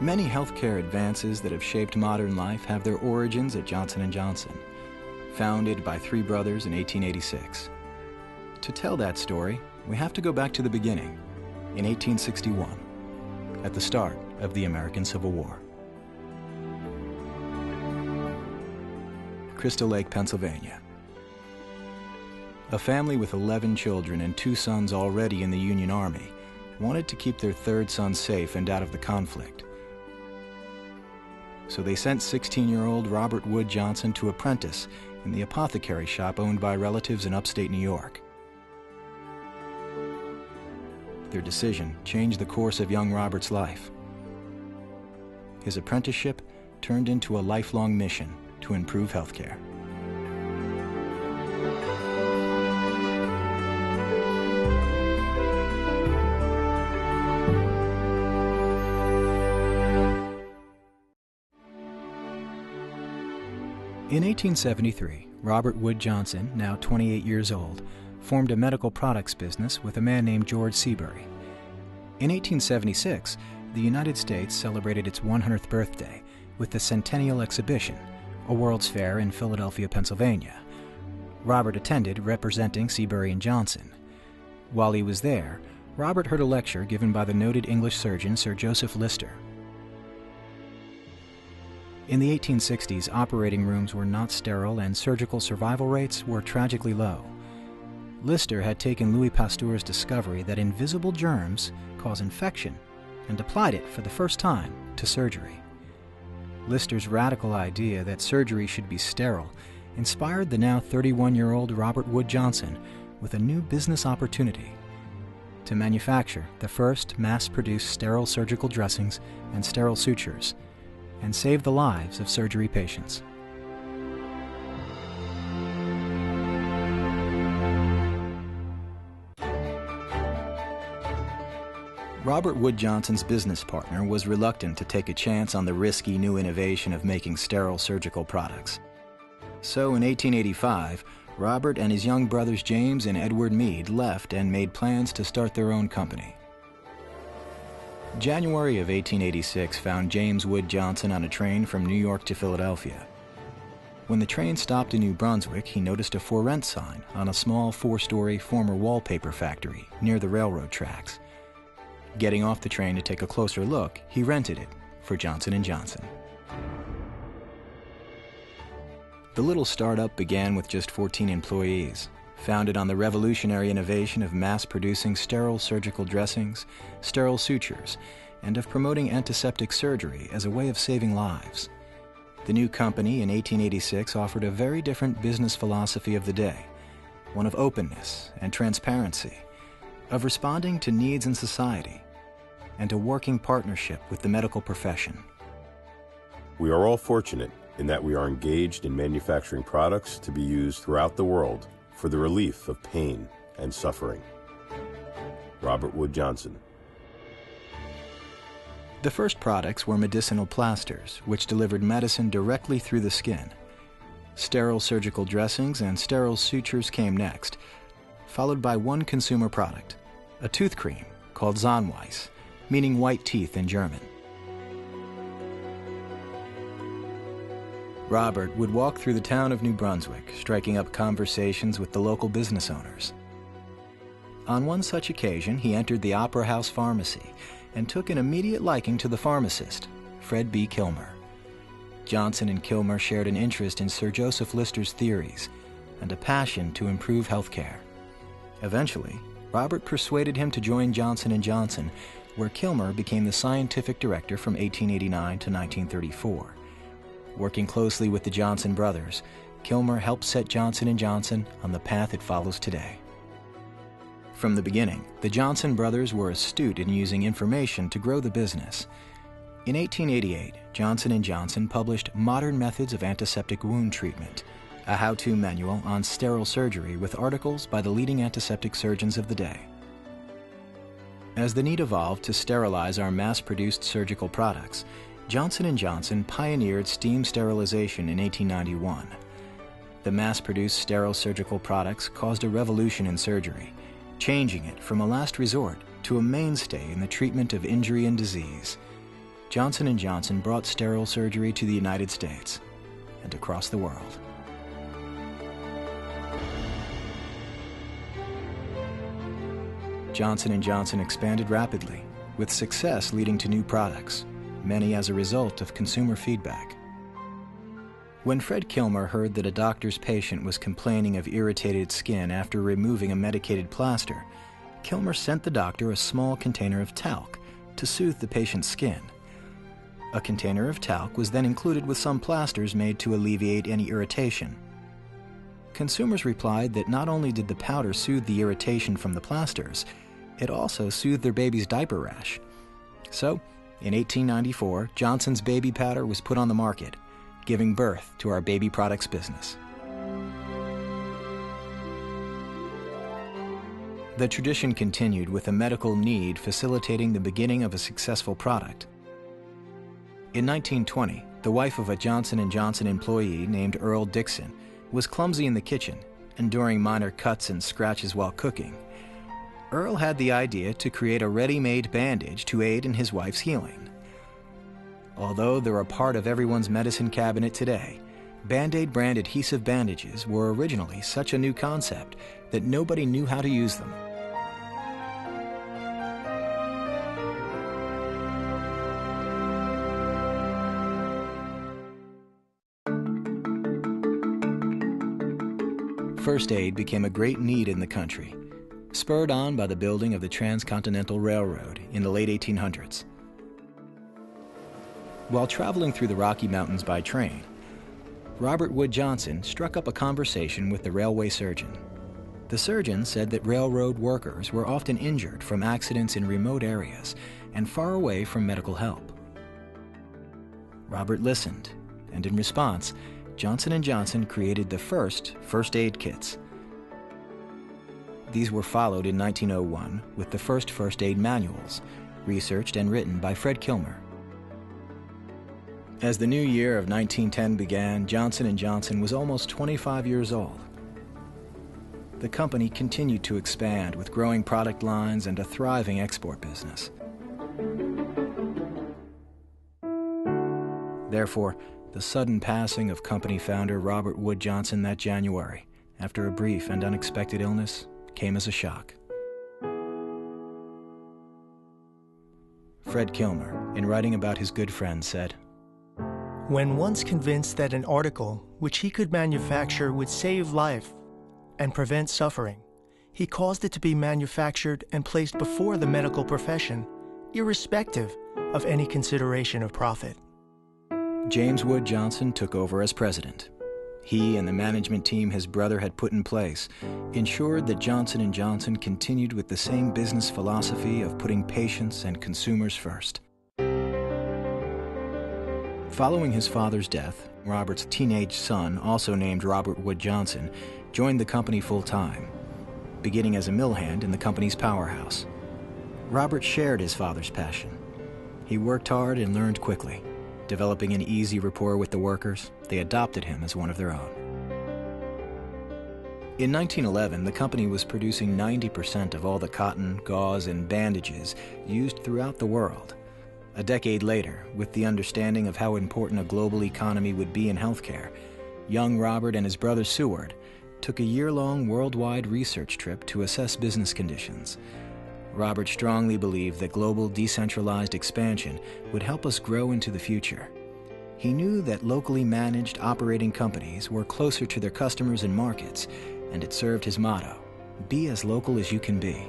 Many healthcare advances that have shaped modern life have their origins at Johnson & Johnson, founded by three brothers in 1886. To tell that story, we have to go back to the beginning, in 1861, at the start of the American Civil War. Crystal Lake, Pennsylvania. A family with 11 children and 2 sons already in the Union Army wanted to keep their third son safe and out of the conflict. So they sent 16-year-old Robert Wood Johnson to apprentice in the apothecary shop owned by relatives in upstate New York. Their decision changed the course of young Robert's life. His apprenticeship turned into a lifelong mission to improve healthcare. In 1873, Robert Wood Johnson, now 28 years old, formed a medical products business with a man named George Seabury. In 1876, the United States celebrated its 100th birthday with the Centennial Exhibition, a World's Fair in Philadelphia, Pennsylvania. Robert attended, representing Seabury and Johnson. While he was there, Robert heard a lecture given by the noted English surgeon Sir Joseph Lister. In the 1860s, operating rooms were not sterile and surgical survival rates were tragically low. Lister had taken Louis Pasteur's discovery that invisible germs cause infection and applied it for the first time to surgery. Lister's radical idea that surgery should be sterile inspired the now 31-year-old Robert Wood Johnson with a new business opportunity: to manufacture the first mass-produced sterile surgical dressings and sterile sutures, and save the lives of surgery patients. Robert Wood Johnson's business partner was reluctant to take a chance on the risky new innovation of making sterile surgical products. So in 1885, Robert and his young brothers James and Edward Mead left and made plans to start their own company. January of 1886 found James Wood Johnson on a train from New York to Philadelphia. When the train stopped in New Brunswick, he noticed a for rent sign on a small 4-story former wallpaper factory near the railroad tracks. Getting off the train to take a closer look, he rented it for Johnson & Johnson. The little startup began with just 14 employees, founded on the revolutionary innovation of mass-producing sterile surgical dressings, sterile sutures, and of promoting antiseptic surgery as a way of saving lives. The new company in 1886 offered a very different business philosophy of the day, one of openness and transparency, of responding to needs in society, and a working partnership with the medical profession. We are all fortunate in that we are engaged in manufacturing products to be used throughout the world for the relief of pain and suffering. Robert Wood Johnson. The first products were medicinal plasters, which delivered medicine directly through the skin. Sterile surgical dressings and sterile sutures came next, followed by one consumer product, a tooth cream called Zahnweiss, meaning white teeth in German. Robert would walk through the town of New Brunswick, striking up conversations with the local business owners. On one such occasion, he entered the Opera House Pharmacy and took an immediate liking to the pharmacist, Fred B. Kilmer. Johnson and Kilmer shared an interest in Sir Joseph Lister's theories and a passion to improve healthcare. Eventually, Robert persuaded him to join Johnson & Johnson, where Kilmer became the scientific director from 1889 to 1934. Working closely with the Johnson brothers, Kilmer helped set Johnson & Johnson on the path it follows today. From the beginning, the Johnson brothers were astute in using information to grow the business. In 1888, Johnson & Johnson published Modern Methods of Antiseptic Wound Treatment, a how-to manual on sterile surgery with articles by the leading antiseptic surgeons of the day. As the need evolved to sterilize our mass-produced surgical products, Johnson & Johnson pioneered steam sterilization in 1891. The mass-produced sterile surgical products caused a revolution in surgery, changing it from a last resort to a mainstay in the treatment of injury and disease. Johnson & Johnson brought sterile surgery to the United States and across the world. Johnson & Johnson expanded rapidly, with success leading to new products, many as a result of consumer feedback. When Fred Kilmer heard that a doctor's patient was complaining of irritated skin after removing a medicated plaster, Kilmer sent the doctor a small container of talc to soothe the patient's skin. A container of talc was then included with some plasters made to alleviate any irritation. Consumers replied that not only did the powder soothe the irritation from the plasters, it also soothed their baby's diaper rash. So, in 1894, Johnson's baby powder was put on the market, giving birth to our baby products business. The tradition continued with a medical need facilitating the beginning of a successful product. In 1920, the wife of a Johnson & Johnson employee named Earl Dixon was clumsy in the kitchen, enduring minor cuts and scratches while cooking. Earl had the idea to create a ready-made bandage to aid in his wife's healing. Although they're a part of everyone's medicine cabinet today, Band-Aid brand adhesive bandages were originally such a new concept that nobody knew how to use them. First aid became a great need in the country, spurred on by the building of the Transcontinental Railroad in the late 1800s. While traveling through the Rocky Mountains by train, Robert Wood Johnson struck up a conversation with the railway surgeon. The surgeon said that railroad workers were often injured from accidents in remote areas and far away from medical help. Robert listened, and in response, Johnson & Johnson created the first aid kits. These were followed in 1901 with the first aid manuals, researched and written by Fred Kilmer. As the new year of 1910 began, Johnson & Johnson was almost 25 years old. The company continued to expand with growing product lines and a thriving export business. Therefore, the sudden passing of company founder Robert Wood Johnson that January, after a brief and unexpected illness, came as a shock. Fred Kilmer, in writing about his good friend, said, "When once convinced that an article which he could manufacture would save life and prevent suffering, he caused it to be manufactured and placed before the medical profession, irrespective of any consideration of profit." James Wood Johnson took over as president. He and the management team his brother had put in place ensured that Johnson & Johnson continued with the same business philosophy of putting patients and consumers first. Following his father's death, Robert's teenage son, also named Robert Wood Johnson, joined the company full-time, beginning as a mill hand in the company's powerhouse. Robert shared his father's passion. He worked hard and learned quickly. Developing an easy rapport with the workers, they adopted him as one of their own. In 1911, the company was producing 90% of all the cotton, gauze, and bandages used throughout the world. A decade later, with the understanding of how important a global economy would be in healthcare, young Robert and his brother Seward took a year-long worldwide research trip to assess business conditions. Robert strongly believed that global decentralized expansion would help us grow into the future. He knew that locally managed operating companies were closer to their customers and markets, and it served his motto, "Be as local as you can be."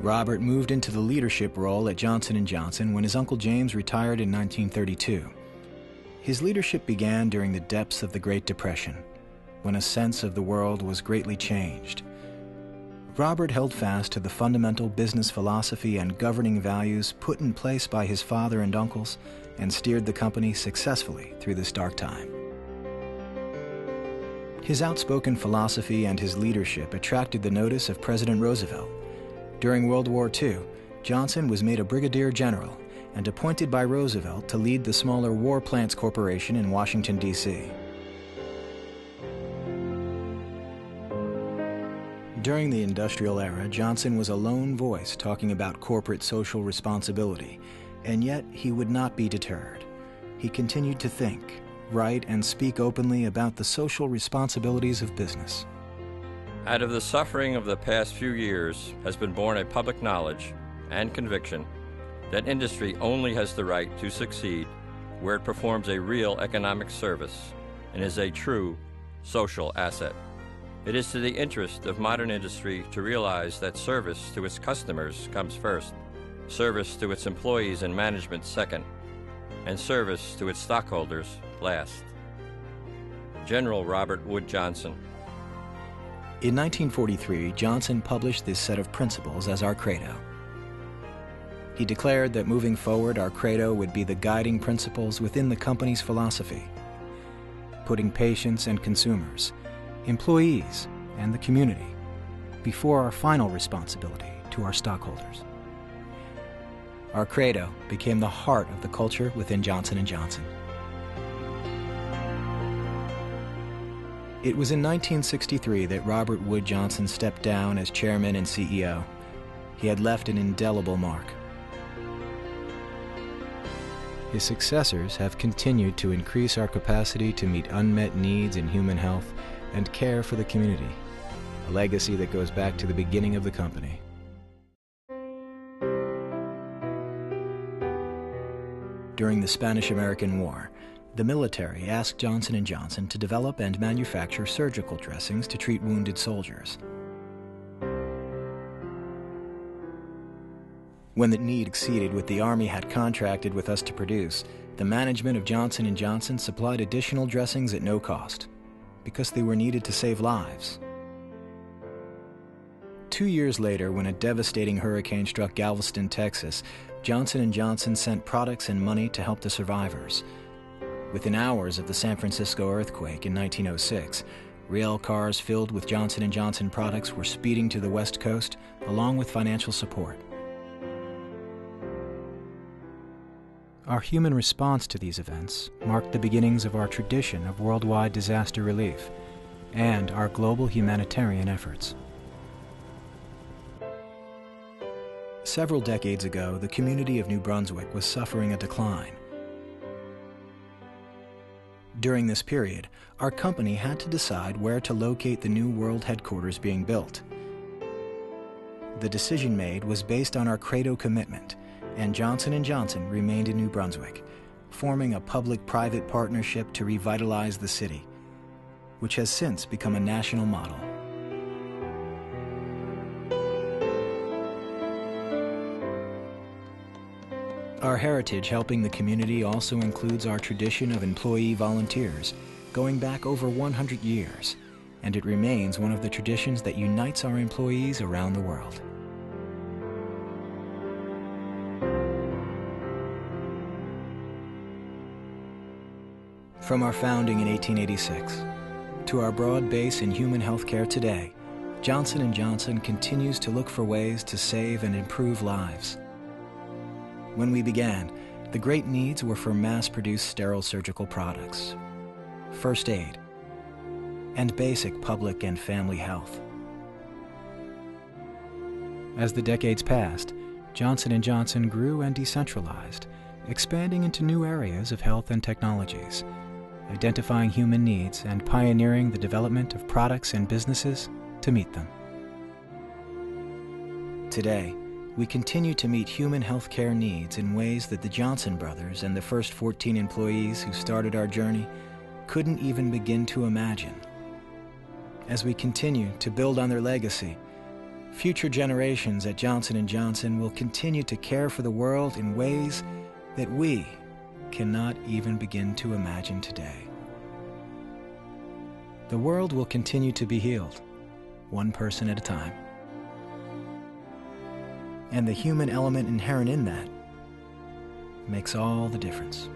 Robert moved into the leadership role at Johnson & Johnson when his Uncle James retired in 1932. His leadership began during the depths of the Great Depression, when a sense of the world was greatly changed. Robert held fast to the fundamental business philosophy and governing values put in place by his father and uncles, and steered the company successfully through this dark time. His outspoken philosophy and his leadership attracted the notice of President Roosevelt. During World War II, Johnson was made a brigadier general and appointed by Roosevelt to lead the smaller War Plants Corporation in Washington, D.C. During the industrial era, Johnson was a lone voice talking about corporate social responsibility, and yet he would not be deterred. He continued to think, write, and speak openly about the social responsibilities of business. Out of the suffering of the past few years has been born a public knowledge and conviction that industry only has the right to succeed where it performs a real economic service and is a true social asset. It is to the interest of modern industry to realize that service to its customers comes first, service to its employees and management second, and service to its stockholders last. General Robert Wood Johnson. In 1943, Johnson published this set of principles as our credo. He declared that moving forward, our credo would be the guiding principles within the company's philosophy, putting patients and consumers, employees, and the community before our final responsibility to our stockholders. Our credo became the heart of the culture within Johnson & Johnson. It was in 1963 that Robert Wood Johnson stepped down as chairman and CEO. He had left an indelible mark. His successors have continued to increase our capacity to meet unmet needs in human health and care for the community, a legacy that goes back to the beginning of the company. During the Spanish-American War, the military asked Johnson & Johnson to develop and manufacture surgical dressings to treat wounded soldiers. When the need exceeded what the Army had contracted with us to produce, the management of Johnson & Johnson supplied additional dressings at no cost, because they were needed to save lives. 2 years later, when a devastating hurricane struck Galveston, Texas, Johnson & Johnson sent products and money to help the survivors. Within hours of the San Francisco earthquake in 1906, rail cars filled with Johnson & Johnson products were speeding to the West Coast, along with financial support. Our human response to these events marked the beginnings of our tradition of worldwide disaster relief and our global humanitarian efforts. Several decades ago, the community of New Brunswick was suffering a decline. During this period, our company had to decide where to locate the new world headquarters being built. The decision made was based on our credo commitment, and Johnson & Johnson remained in New Brunswick, forming a public-private partnership to revitalize the city, which has since become a national model. Our heritage helping the community also includes our tradition of employee volunteers, going back over 100 years, and it remains one of the traditions that unites our employees around the world. From our founding in 1886 to our broad base in human health care today, Johnson & Johnson continues to look for ways to save and improve lives. When we began, the great needs were for mass-produced sterile surgical products, first aid, and basic public and family health. As the decades passed, Johnson & Johnson grew and decentralized, expanding into new areas of health and technologies, identifying human needs and pioneering the development of products and businesses to meet them. Today, we continue to meet human health care needs in ways that the Johnson brothers and the first 14 employees who started our journey couldn't even begin to imagine. As we continue to build on their legacy, future generations at Johnson & Johnson will continue to care for the world in ways that we cannot even begin to imagine today. The world will continue to be healed, one person at a time. And the human element inherent in that makes all the difference.